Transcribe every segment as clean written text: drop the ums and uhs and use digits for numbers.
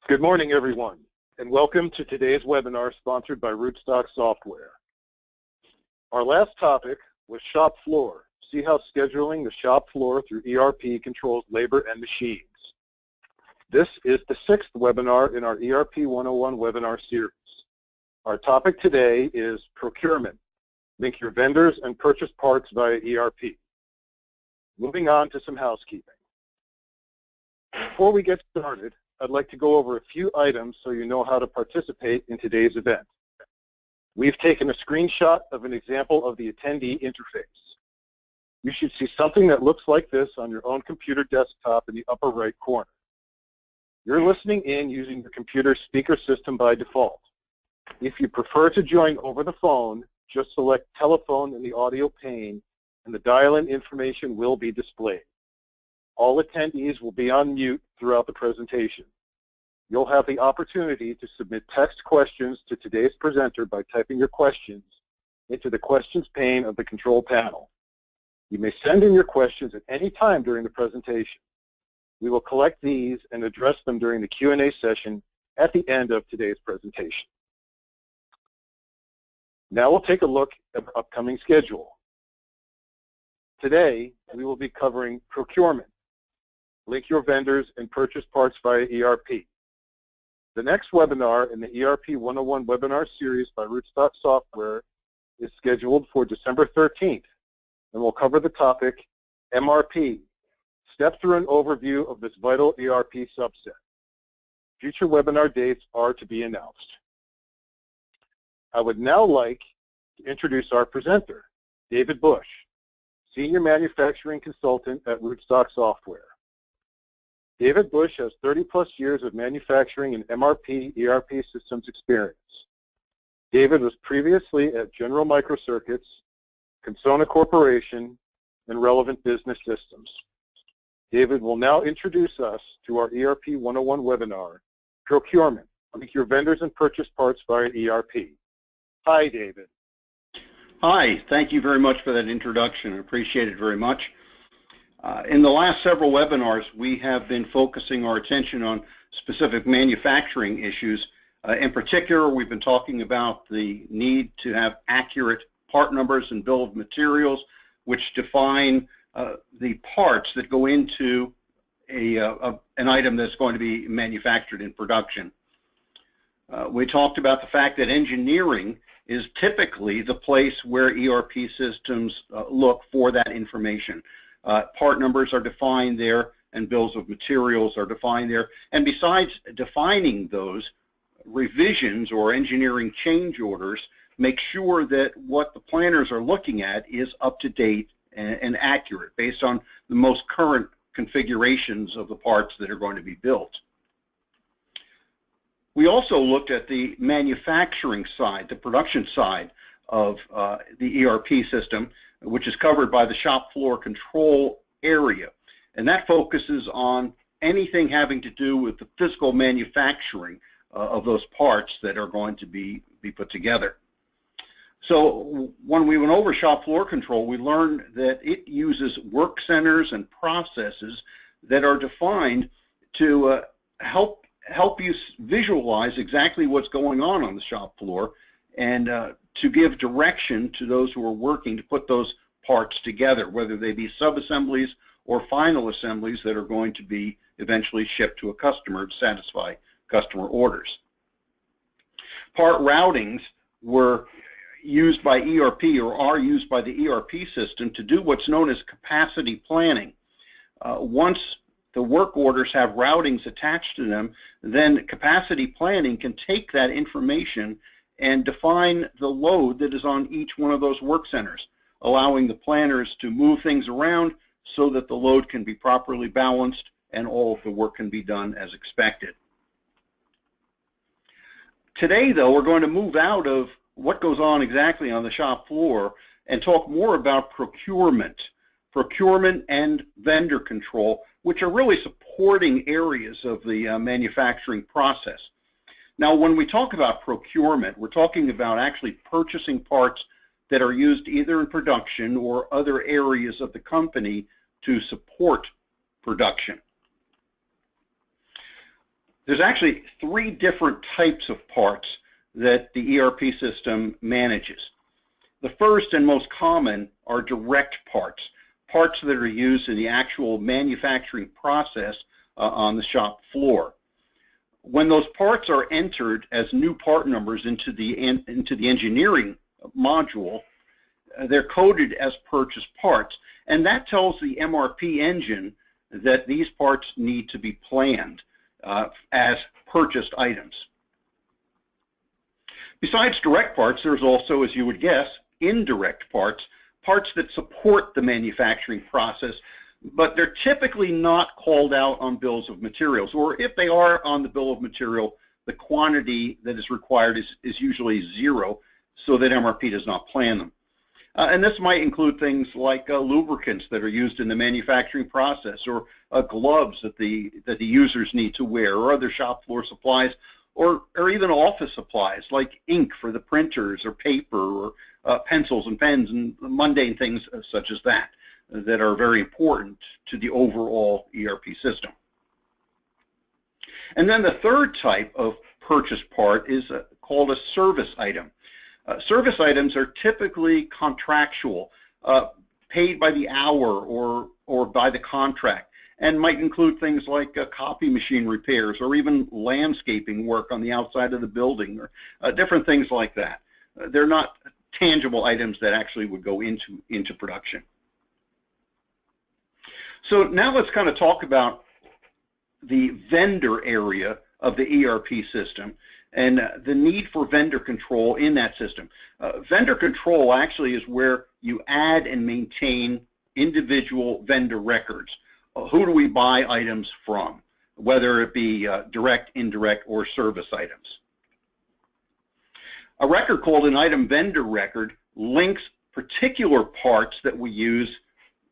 Good morning, everyone, and welcome to today's webinar sponsored by Rootstock Software. Our last topic was shop floor. See how scheduling the shop floor through ERP controls labor and machines. This is the 6th webinar in our ERP 101 webinar series. Our topic today is procurement. Link your vendors and purchase parts via ERP. Moving on to some housekeeping. Before we get started, I'd like to go over a few items so you know how to participate in today's event. We've taken a screenshot of an example of the attendee interface. You should see something that looks like this on your own computer desktop in the upper right corner. You're listening in using your computer's speaker system by default. If you prefer to join over the phone, just select telephone in the audio pane and the dial-in information will be displayed. All attendees will be on mute throughout the presentation. You'll have the opportunity to submit text questions to today's presenter by typing your questions into the questions pane of the control panel. You may send in your questions at any time during the presentation. We will collect these and address them during the Q&A session at the end of today's presentation. Now we'll take a look at the upcoming schedule. Today, we will be covering procurement. Link your vendors and purchase parts via ERP. The next webinar in the ERP 101 webinar series by Rootstock Software is scheduled for December 13th, and we'll cover the topic MRP. Step through an overview of this vital ERP subset. Future webinar dates are to be announced. I would now like to introduce our presenter, David Bush, Senior Manufacturing Consultant at Rootstock Software. David Bush has 30-plus years of manufacturing and MRP ERP systems experience. David was previously at General Microcircuits, Consona Corporation, and Relevant Business Systems. David will now introduce us to our ERP 101 webinar, Procurement. Link your vendors and purchase parts via ERP. Hi, David. Hi, thank you very much for that introduction. I appreciate it very much. In the last several webinars, we have been focusing our attention on specific manufacturing issues. In particular, we've been talking about the need to have accurate part numbers and bill of materials, which define the parts that go into an item that's going to be manufactured in production. We talked about the fact that engineering is typically the place where ERP systems look for that information. Part numbers are defined there and bills of materials are defined there. And besides defining those, revisions or engineering change orders make sure that what the planners are looking at is up to date and accurate based on the most current configurations of the parts that are going to be built. We also looked at the manufacturing side, the production side of the ERP system, which is covered by the shop floor control area. And that focuses on anything having to do with the physical manufacturing of those parts that are going to be put together. So when we went over shop floor control, we learned that it uses work centers and processes that are defined to help you visualize exactly what's going on the shop floor and to give direction to those who are working to put those parts together, whether they be sub-assemblies or final assemblies that are going to be eventually shipped to a customer to satisfy customer orders. Part routings were used by ERP or are used by the ERP system to do what's known as capacity planning. Once the work orders have routings attached to them, then capacity planning can take that information and define the load that is on each one of those work centers, allowing the planners to move things around so that the load can be properly balanced and all of the work can be done as expected. Today, though, we're going to move out of what goes on exactly on the shop floor and talk more about procurement and vendor control, which are really supporting areas of the manufacturing process. Now, when we talk about procurement, we're talking about actually purchasing parts that are used either in production or other areas of the company to support production. There's actually 3 different types of parts that the ERP system manages. The first and most common are direct parts, parts that are used in the actual manufacturing process on the shop floor. When those parts are entered as new part numbers into the engineering module, they're coded as purchase parts, and that tells the MRP engine that these parts need to be planned as purchased items. Besides direct parts, there's also, as you would guess, indirect parts, parts that support the manufacturing process, but they're typically not called out on bills of materials, or if they are on the bill of material, the quantity that is required is usually 0, so that MRP does not plan them. And this might include things like lubricants that are used in the manufacturing process, or gloves that the users need to wear, or other shop floor supplies, or even office supplies like ink for the printers, or paper, or pencils and pens, and mundane things such as that are very important to the overall ERP system. And then the third type of purchase part is called a service item. Service items are typically contractual, paid by the hour or by the contract, and might include things like copy machine repairs, or even landscaping work on the outside of the building, or different things like that. They're not tangible items that actually would go into production. So now let's kind of talk about the vendor area of the ERP system and the need for vendor control in that system. Vendor control actually is where you add and maintain individual vendor records. Who do we buy items from, whether it be direct, indirect, or service items. A record called an item vendor record links particular parts that we use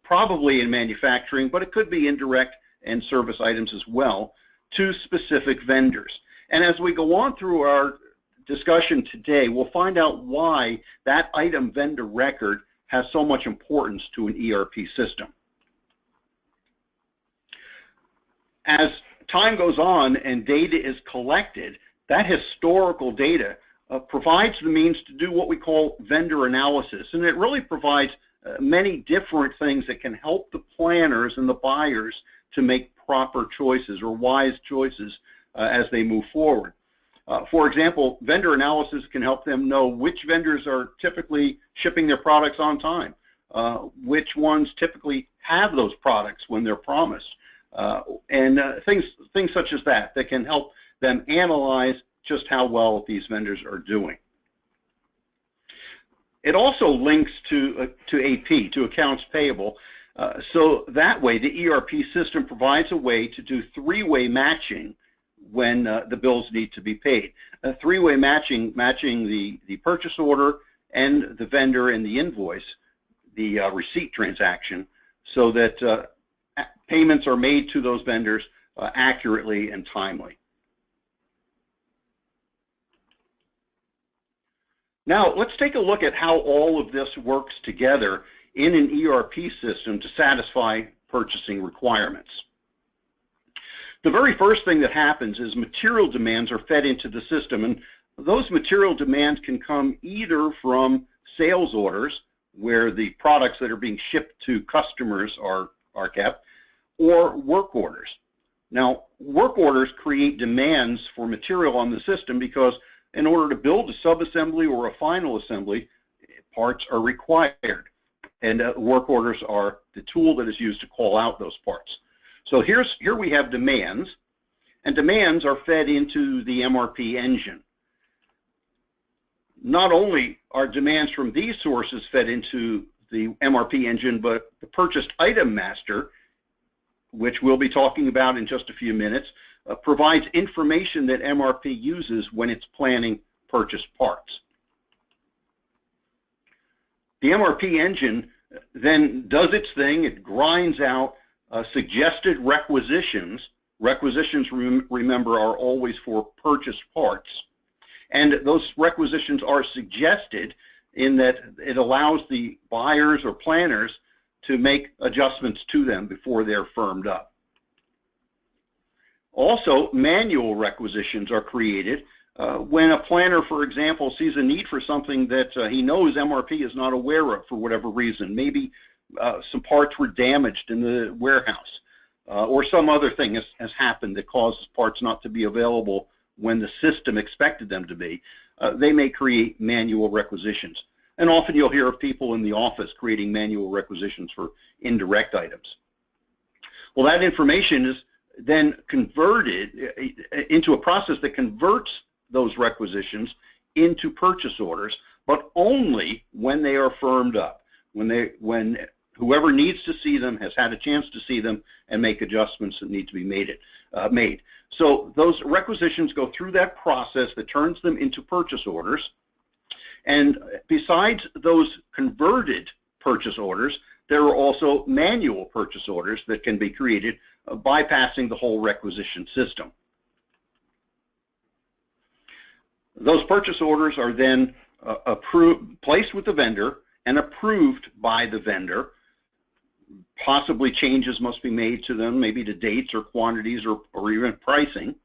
probably in manufacturing, but it could be indirect and service items as well, to specific vendors. And as we go on through our discussion today, we'll find out why that item vendor record has so much importance to an ERP system. As time goes on and data is collected, that historical data provides the means to do what we call vendor analysis, and it really provides many different things that can help the planners and the buyers to make proper choices or wise choices as they move forward. For example, vendor analysis can help them know which vendors are typically shipping their products on time, which ones typically have those products when they're promised, and things such as that can help them analyze just how well these vendors are doing. It also links to AP, to accounts payable, so that way the ERP system provides a way to do three-way matching when the bills need to be paid. Three-way matching the purchase order and the vendor and the invoice, the receipt transaction, so that payments are made to those vendors accurately and timely. Now, let's take a look at how all of this works together in an ERP system to satisfy purchasing requirements. The very first thing that happens is material demands are fed into the system, and those material demands can come either from sales orders, where the products that are being shipped to customers are kept, or work orders. Now, work orders create demands for material on the system because in order to build a sub-assembly or a final assembly, parts are required, and work orders are the tool that is used to call out those parts. So here we have demands, and demands are fed into the MRP engine. Not only are demands from these sources fed into the MRP engine, but the purchased item master, which we'll be talking about in just a few minutes, provides information that MRP uses when it's planning purchase parts. The MRP engine then does its thing. It grinds out suggested requisitions. Requisitions, remember, are always for purchased parts. And those requisitions are suggested in that it allows the buyers or planners to make adjustments to them before they're firmed up. Also, manual requisitions are created when a planner, for example, sees a need for something that he knows MRP is not aware of for whatever reason. Maybe some parts were damaged in the warehouse, or some other thing has happened that causes parts not to be available when the system expected them to be. They may create manual requisitions. And often you'll hear of people in the office creating manual requisitions for indirect items. Well, that information is then converted into a process that converts those requisitions into purchase orders, but only when they are firmed up, when whoever needs to see them has had a chance to see them and make adjustments that need to be made. So those requisitions go through that process that turns them into purchase orders. And besides those converted purchase orders, there are also manual purchase orders that can be created bypassing the whole requisition system. Those purchase orders are then placed with the vendor and approved by the vendor. Possibly changes must be made to them, maybe to dates or quantities or even pricing.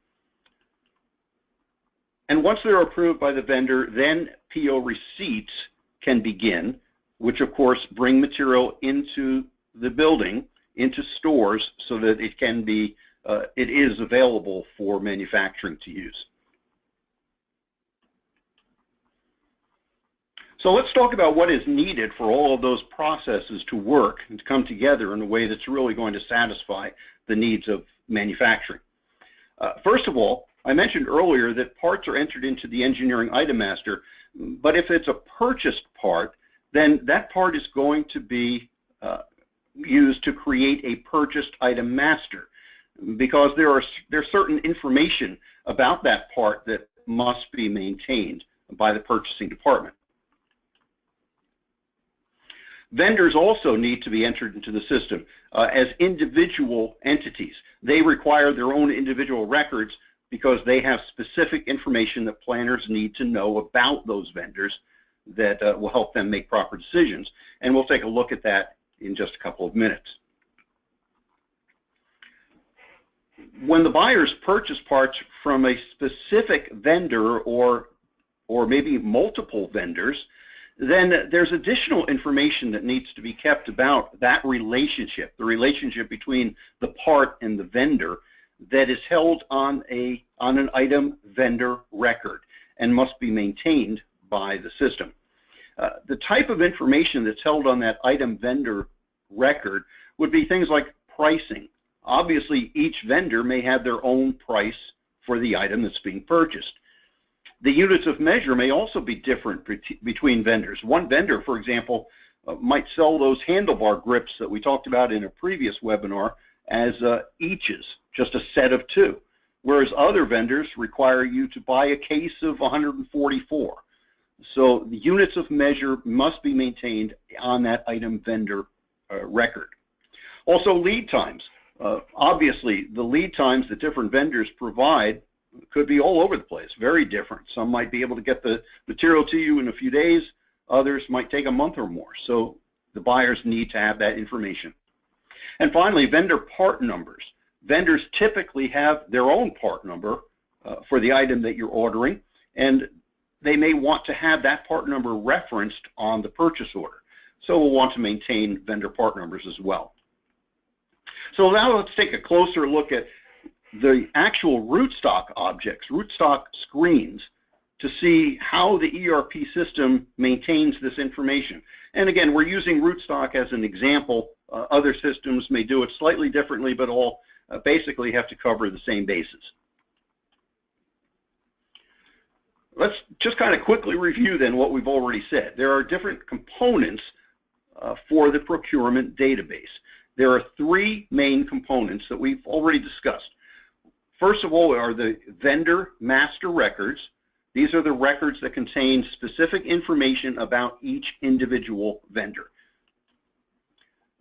And once they're approved by the vendor, then PO receipts can begin, which of course bring material into the building, into stores, so that it can be, it is available for manufacturing to use. So let's talk about what is needed for all of those processes to work and to come together in a way that's really going to satisfy the needs of manufacturing. First of all, I mentioned earlier that parts are entered into the engineering item master, but if it's a purchased part, then that part is going to be used to create a purchased item master, because there's certain information about that part that must be maintained by the purchasing department. Vendors also need to be entered into the system as individual entities. They require their own individual records because they have specific information that planners need to know about those vendors that will help them make proper decisions. And we'll take a look at that in just a couple of minutes. When the buyers purchase parts from a specific vendor or maybe multiple vendors, then there's additional information that needs to be kept about that relationship, the relationship between the part and the vendor, that is held on an item vendor record and must be maintained by the system. The type of information that's held on that item vendor record would be things like pricing. Obviously, each vendor may have their own price for the item that's being purchased. The units of measure may also be different between vendors. One vendor, for example, might sell those handlebar grips that we talked about in a previous webinar as eaches, just a set of 2, whereas other vendors require you to buy a case of 144. So the units of measure must be maintained on that item vendor record. Also, lead times. Obviously, the lead times that different vendors provide could be all over the place, very different. Some might be able to get the material to you in a few days, others might take a month or more. So the buyers need to have that information. And finally, vendor part numbers. Vendors typically have their own part number for the item that you're ordering, and they may want to have that part number referenced on the purchase order. So we'll want to maintain vendor part numbers as well. So now let's take a closer look at the actual Rootstock objects, Rootstock screens, to see how the ERP system maintains this information. And again, we're using Rootstock as an example. Other systems may do it slightly differently, but all basically have to cover the same bases. Let's just kind of quickly review then what we've already said. There are different components for the procurement database. There are 3 main components that we've already discussed. First of all are the vendor master records. These are the records that contain specific information about each individual vendor.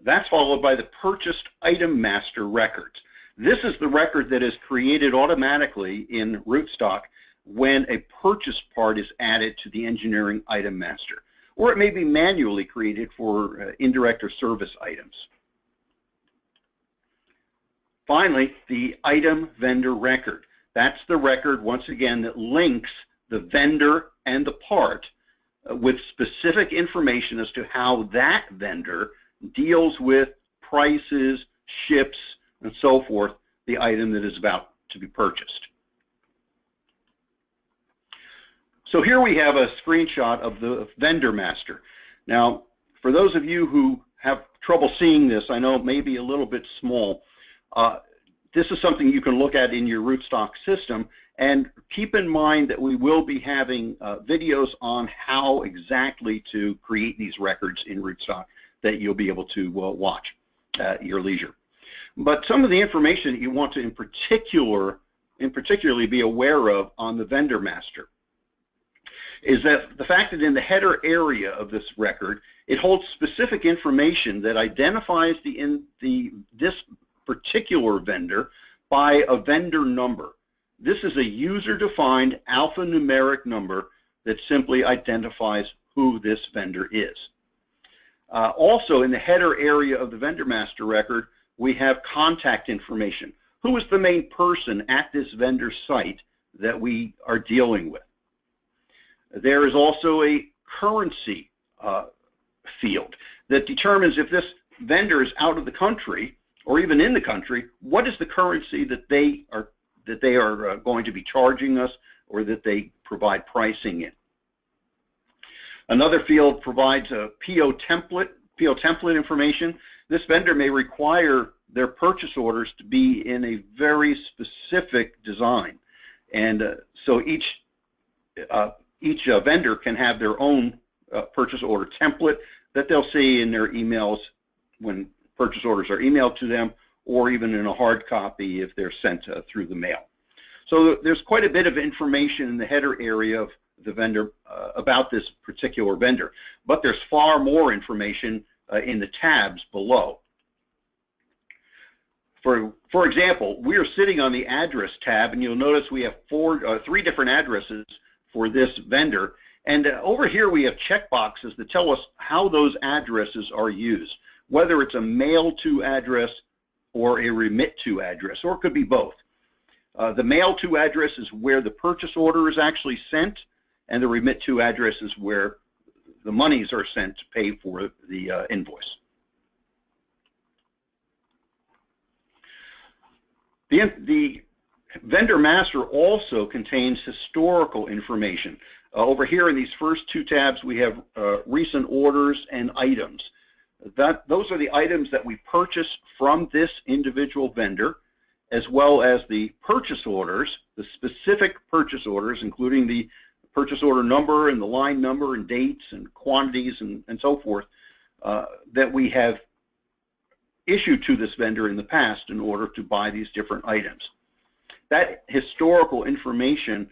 That's followed by the purchased item master records. This is the record that is created automatically in Rootstock when a purchase part is added to the engineering item master, or it may be manually created for indirect or service items. Finally, the item vendor record. That's the record, once again, that links the vendor and the part with specific information as to how that vendor deals with prices, ships, and so forth, the item that is about to be purchased. So here we have a screenshot of the vendor master. Now, for those of you who have trouble seeing this, I know it may be a little bit small. This is something you can look at in your Rootstock system, and keep in mind that we will be having videos on how exactly to create these records in Rootstock that you'll be able to watch at your leisure. But some of the information that you want to in particularly be aware of on the vendor master is that the fact that in the header area of this record, it holds specific information that identifies this particular vendor by a vendor number. This is a user-defined alphanumeric number that simply identifies who this vendor is. Also, in the header area of the vendor master record, we have contact information. Who is the main person at this vendor site that we are dealing with? There is also a currency field that determines if this vendor is out of the country or even in the country, what is the currency that they are going to be charging us or that they provide pricing in. Another field provides a PO template information. This vendor may require their purchase orders to be in a very specific design, and so each vendor can have their own purchase order template that they'll see in their emails when purchase orders are emailed to them, or even in a hard copy if they're sent through the mail. So there's quite a bit of information in the header area of the vendor about this particular vendor, but there's far more information in the tabs below. For example, we are sitting on the address tab, and you'll notice we have three different addresses for this vendor, and over here we have checkboxes that tell us how those addresses are used, whether it's a mail to address or a remit to address, or it could be both. The mail to address is where the purchase order is actually sent, and the remit to address is where the monies are sent to pay for the invoice. The vendor master also contains historical information. Over here in these first two tabs we have recent orders and items. Those are the items that we purchase from this individual vendor, as well as the purchase orders, the specific purchase orders, including the purchase order number and the line number and dates and quantities and so forth, that we have issued to this vendor in the past in order to buy these different items. That historical information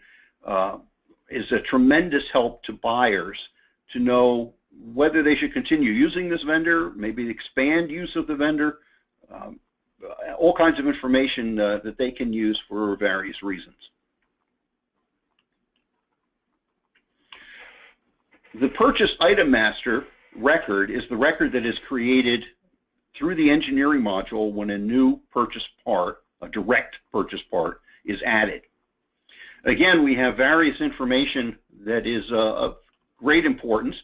is a tremendous help to buyers to know whether they should continue using this vendor, maybe expand use of the vendor, all kinds of information that they can use for various reasons. The Purchase Item Master record is the record that is created through the engineering module when a new purchase part, a direct purchase part, is added. Again, we have various information that is of great importance.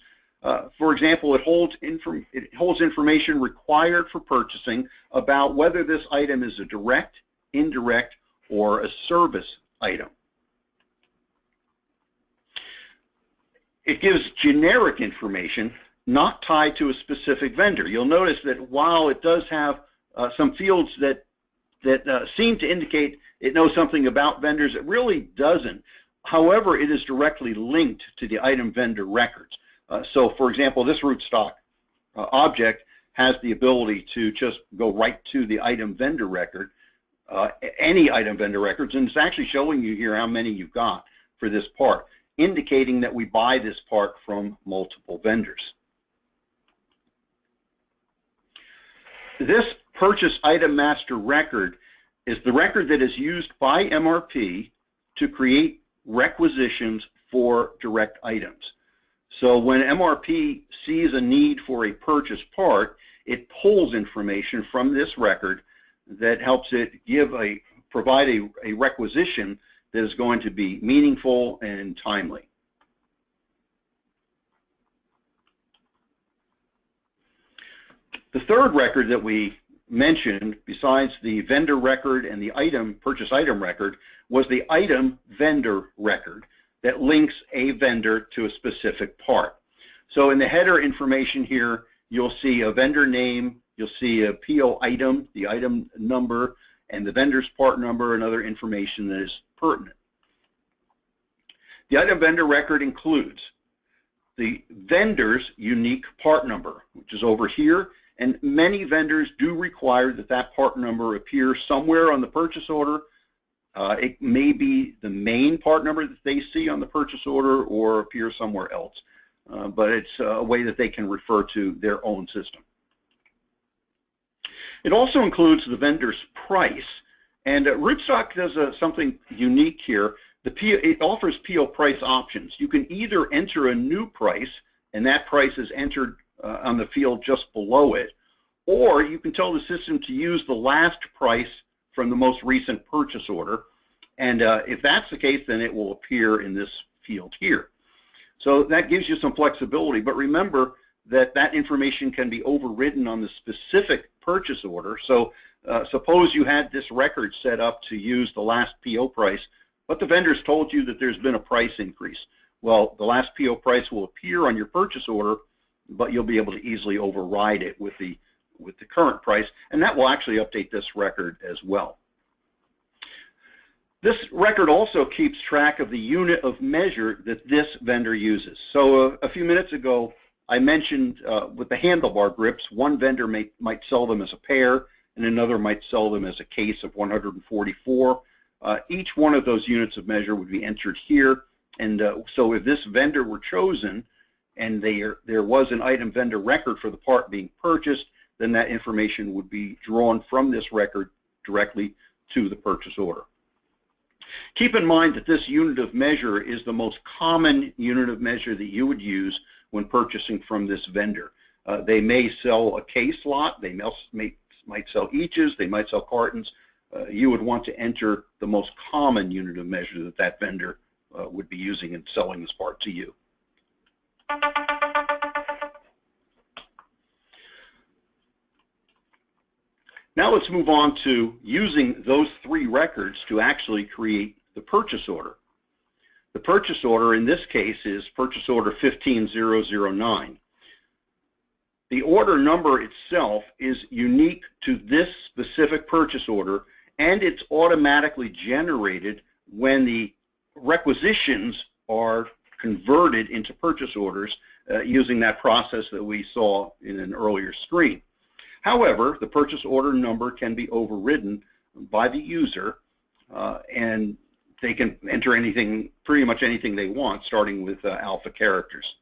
For example, it holds information required for purchasing about whether this item is a direct, indirect, or a service item. It gives generic information not tied to a specific vendor. You'll notice that while it does have some fields that seem to indicate it knows something about vendors, it really doesn't. However, it is directly linked to the item vendor records. So, for example, this Rootstock object has the ability to just go right to the item vendor record, any item vendor records, and it's actually showing you here how many you've got for this part, indicating that we buy this part from multiple vendors. This Purchase Item Master record is the record that is used by MRP to create requisitions for direct items. So when MRP sees a need for a purchase part, it pulls information from this record that helps it provide a requisition that is going to be meaningful and timely. The third record that we mentioned, besides the vendor record and the purchase item record, was the item vendor record that links a vendor to a specific part. So in the header information here, you'll see a vendor name, you'll see a PO item, the item number, and the vendor's part number and other information that is pertinent. The item vendor record includes the vendor's unique part number, which is over here, and many vendors do require that that part number appear somewhere on the purchase order. It may be the main part number that they see on the purchase order or appear somewhere else, but it's a way that they can refer to their own system. It also includes the vendor's price, and Rootstock does something unique here. It offers PO price options. You can either enter a new price, and that price is entered on the field just below it, or you can tell the system to use the last price from the most recent purchase order, and if that's the case, then it will appear in this field here. So that gives you some flexibility, but remember that that information can be overridden on the specific purchase order. So suppose you had this record set up to use the last PO price, but the vendor's told you that there's been a price increase. Well, the last PO price will appear on your purchase order, but you'll be able to easily override it with the current price, and that will actually update this record as well. This record also keeps track of the unit of measure that this vendor uses. So a few minutes ago, I mentioned with the handlebar grips, one vendor might sell them as a pair, and another might sell them as a case of 144. Each one of those units of measure would be entered here, and so if this vendor were chosen and there was an item vendor record for the part being purchased, then that information would be drawn from this record directly to the purchase order. Keep in mind that this unit of measure is the most common unit of measure that you would use when purchasing from this vendor. They may sell a case lot, they might sell eaches, they might sell cartons. You would want to enter the most common unit of measure that that vendor would be using in selling this part to you. Now let's move on to using those three records to actually create the purchase order. The purchase order in this case is purchase order 15009. The order number itself is unique to this specific purchase order, and it's automatically generated when the requisitions are converted into purchase orders using that process that we saw in an earlier screen. However, the purchase order number can be overridden by the user, and they can enter anything, pretty much anything they want, starting with alpha characters.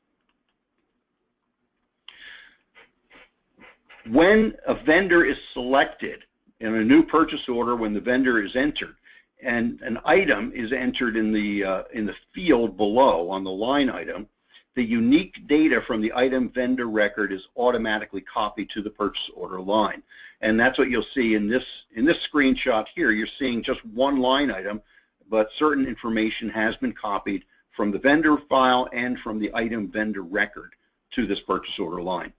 When a vendor is selected in a new purchase order, when the vendor is entered, and an item is entered in the field below on the line item, the unique data from the item vendor record is automatically copied to the purchase order line. And that's what you'll see in this screenshot here. You're seeing just one line item, but certain information has been copied from the vendor file and from the item vendor record to this purchase order line.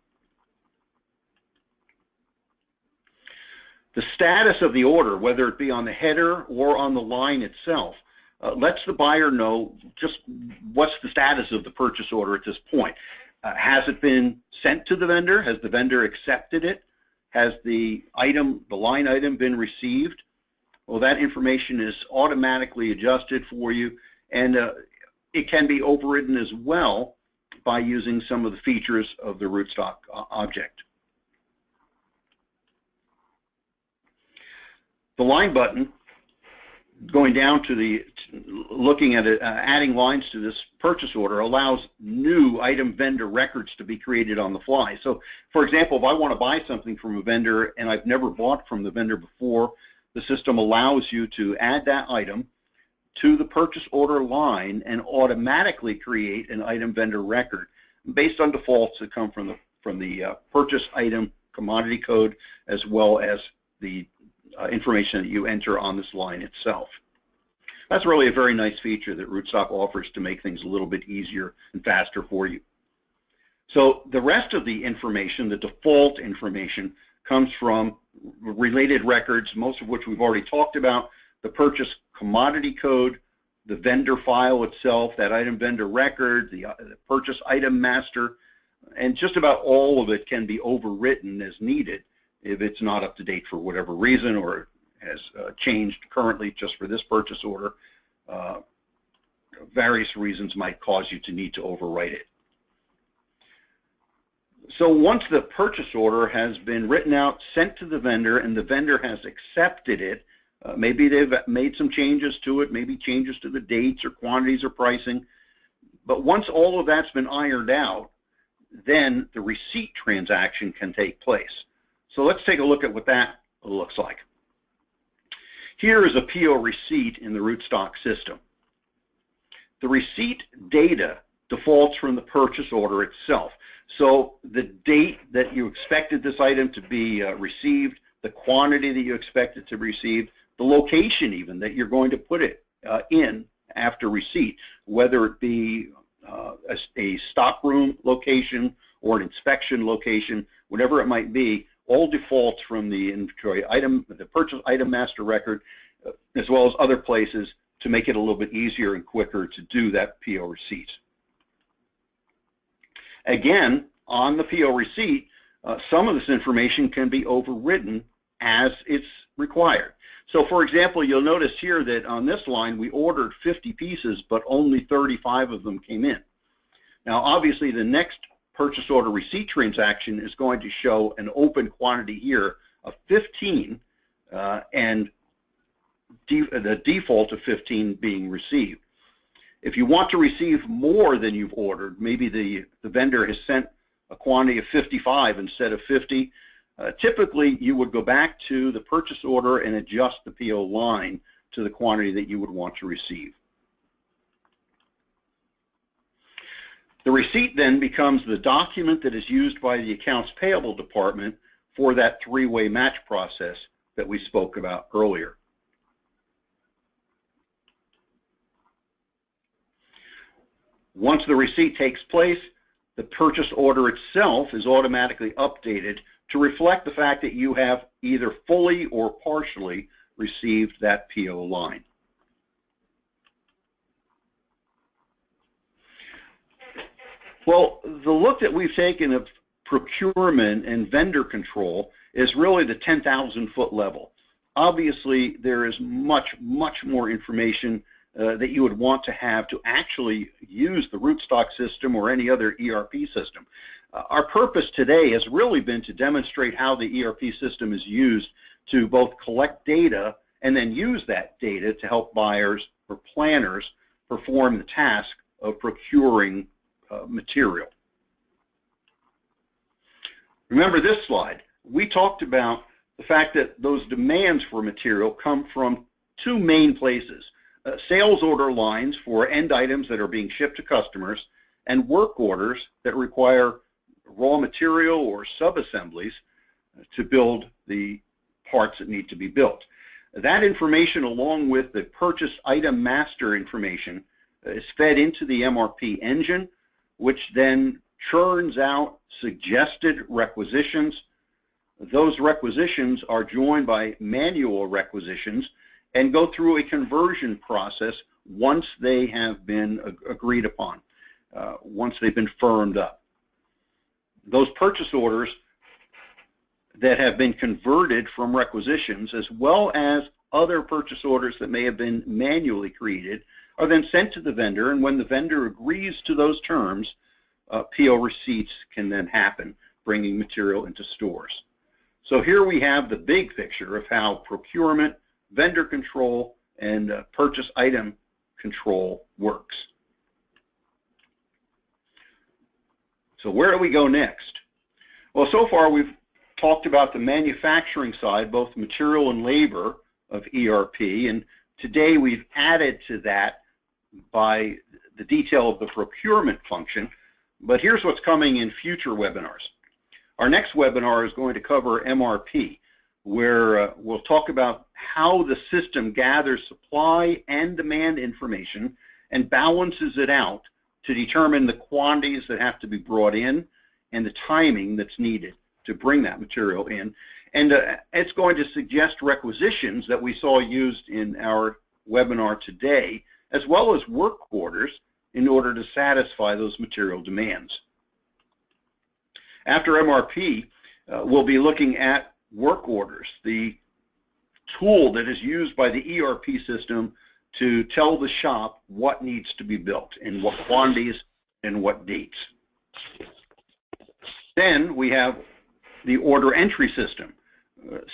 The status of the order, whether it be on the header or on the line itself, lets the buyer know just what's the status of the purchase order at this point. Has it been sent to the vendor? Has the vendor accepted it? Has the line item been received? Well, that information is automatically adjusted for you, and it can be overridden as well by using some of the features of the Rootstock object. The line button, going down to looking at it, adding lines to this purchase order, allows new item vendor records to be created on the fly. So, for example, if I want to buy something from a vendor and I've never bought from the vendor before, the system allows you to add that item to the purchase order line and automatically create an item vendor record based on defaults that come from the purchase item commodity code, as well as the information that you enter on this line itself. That's really a very nice feature that Rootstock offers to make things a little bit easier and faster for you. So the rest of the information, the default information, comes from related records, most of which we've already talked about: the purchase commodity code, the vendor file itself, that item vendor record, the purchase item master, and just about all of it can be overwritten as needed if it's not up to date for whatever reason, or has changed currently just for this purchase order. Various reasons might cause you to need to overwrite it. So once the purchase order has been written out, sent to the vendor, and the vendor has accepted it, maybe they've made some changes to it, maybe changes to the dates or quantities or pricing, but once all of that's been ironed out, then the receipt transaction can take place. So let's take a look at what that looks like. Here is a PO receipt in the Rootstock system. The receipt data defaults from the purchase order itself. So the date that you expected this item to be received, the quantity that you expected to receive, the location even that you're going to put it in after receipt, whether it be a stockroom location or an inspection location, whatever it might be, all defaults from the inventory item, the purchase item master record, as well as other places, to make it a little bit easier and quicker to do that PO receipt. Again, on the PO receipt, some of this information can be overwritten as it's required. So for example, you'll notice here that on this line we ordered 50 pieces, but only 35 of them came in. Now obviously the next purchase order receipt transaction is going to show an open quantity here of 15 and the default of 15 being received. If you want to receive more than you've ordered, maybe the vendor has sent a quantity of 55 instead of 50, typically you would go back to the purchase order and adjust the PO line to the quantity that you would want to receive. The receipt then becomes the document that is used by the accounts payable department for that three-way match process that we spoke about earlier. Once the receipt takes place, the purchase order itself is automatically updated to reflect the fact that you have either fully or partially received that PO line. Well, the look that we've taken of procurement and vendor control is really the 10,000-foot level. Obviously, there is much, much more information that you would want to have to actually use the Rootstock system or any other ERP system. Our purpose today has really been to demonstrate how the ERP system is used to both collect data and then use that data to help buyers or planners perform the task of procuring material. Remember this slide. We talked about the fact that those demands for material come from two main places. Sales order lines for end items that are being shipped to customers, and work orders that require raw material or sub-assemblies to build the parts that need to be built. That information, along with the purchase item master information, is fed into the MRP engine, which then churns out suggested requisitions. Those requisitions are joined by manual requisitions and go through a conversion process once they have been agreed upon, once they've been firmed up. Those purchase orders that have been converted from requisitions, as well as other purchase orders that may have been manually created, are then sent to the vendor, and when the vendor agrees to those terms, PO receipts can then happen, bringing material into stores. So here we have the big picture of how procurement, vendor control, and purchase item control works. So where do we go next? Well, so far we've talked about the manufacturing side, both material and labor of ERP, and today we've added to that by the detail of the procurement function. But here's what's coming in future webinars. Our next webinar is going to cover MRP, where we'll talk about how the system gathers supply and demand information and balances it out to determine the quantities that have to be brought in and the timing that's needed to bring that material in. And it's going to suggest requisitions that we saw used in our webinar today, as well as work orders in order to satisfy those material demands. After MRP, we'll be looking at work orders, the tool that is used by the ERP system to tell the shop what needs to be built in what quantities and what dates. Then we have the order entry system,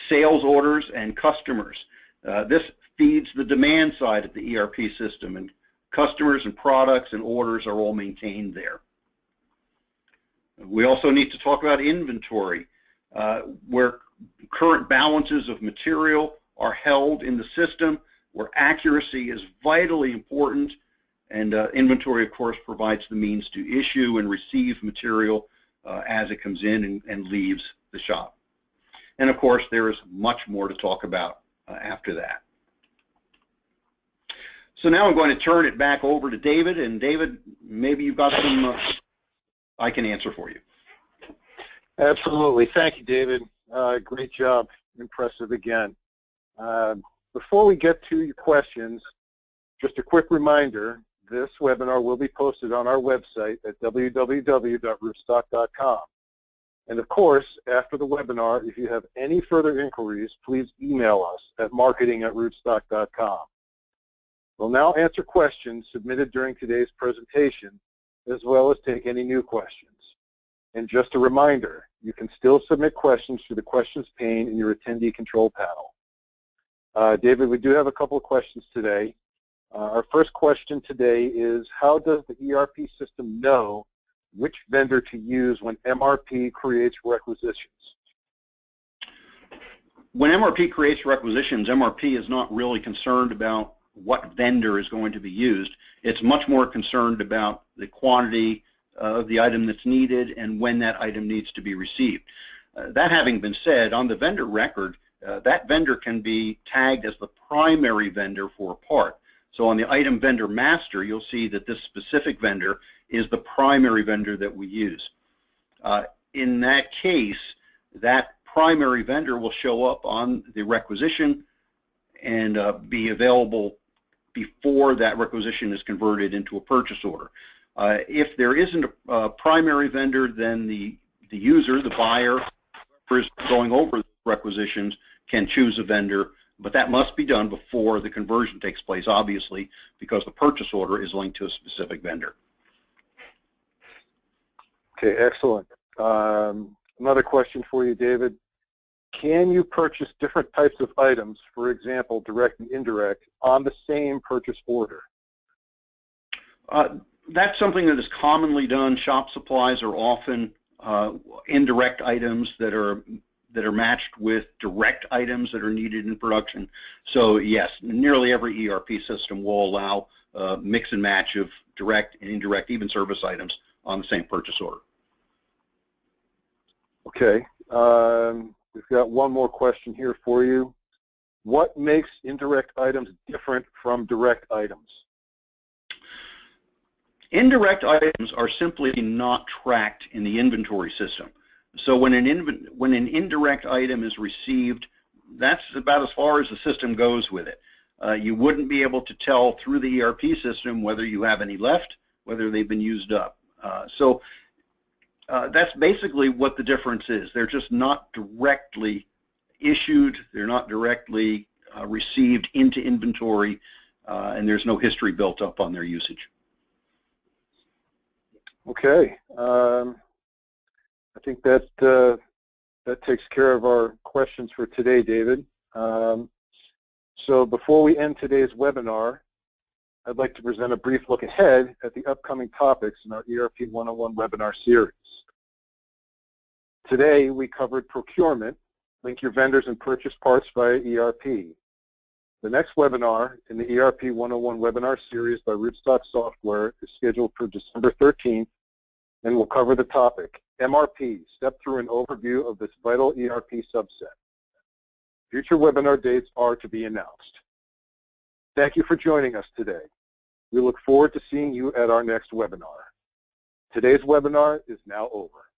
sales orders and customers. This feeds the demand side of the ERP system, and customers and products and orders are all maintained there. We also need to talk about inventory, where current balances of material are held in the system, where accuracy is vitally important, and inventory, of course, provides the means to issue and receive material as it comes in and leaves the shop. And of course, there is much more to talk about after that. So now I'm going to turn it back over to David, and David, maybe you've got some I can answer for you. Absolutely. Thank you, David. Great job. Impressive again. Before we get to your questions, just a quick reminder, this webinar will be posted on our website at www.rootstock.com. And of course, after the webinar, if you have any further inquiries, please email us at marketing@rootstock.com. We'll now answer questions submitted during today's presentation, as well as take any new questions. And just a reminder, you can still submit questions through the questions pane in your attendee control panel. David, we do have a couple of questions today. Our first question today is, how does the ERP system know which vendor to use when MRP creates requisitions? When MRP creates requisitions, MRP is not really concerned about what vendor is going to be used. It's much more concerned about the quantity of the item that's needed and when that item needs to be received. That having been said, on the vendor record, that vendor can be tagged as the primary vendor for a part. So on the item vendor master, you'll see that this specific vendor is the primary vendor that we use. In that case, that primary vendor will show up on the requisition and be available before that requisition is converted into a purchase order. If there isn't a primary vendor, then the user, the buyer, who is going over the requisitions, can choose a vendor, but that must be done before the conversion takes place, obviously, because the purchase order is linked to a specific vendor. Okay, excellent. Another question for you, David. Can you purchase different types of items, for example, direct and indirect, on the same purchase order? That's something that is commonly done. Shop supplies are often indirect items that are matched with direct items that are needed in production. So yes, nearly every ERP system will allow mix and match of direct and indirect, even service items, on the same purchase order. Okay. We've got one more question here for you. What makes indirect items different from direct items? Indirect items are simply not tracked in the inventory system. So when an indirect item is received, that's about as far as the system goes with it. You wouldn't be able to tell through the ERP system whether you have any left, whether they've been used up. So that's basically what the difference is. They're just not directly issued, they're not directly received into inventory, and there's no history built up on their usage. Okay. I think that takes care of our questions for today, David. So before we end today's webinar, I'd like to present a brief look ahead at the upcoming topics in our ERP 101 webinar series. Today, we covered procurement, link your vendors and purchase parts via ERP. The next webinar in the ERP 101 webinar series by Rootstock Software is scheduled for December 13th, and will cover the topic, MRP, step through an overview of this vital ERP subset. Future webinar dates are to be announced. Thank you for joining us today. We look forward to seeing you at our next webinar. Today's webinar is now over.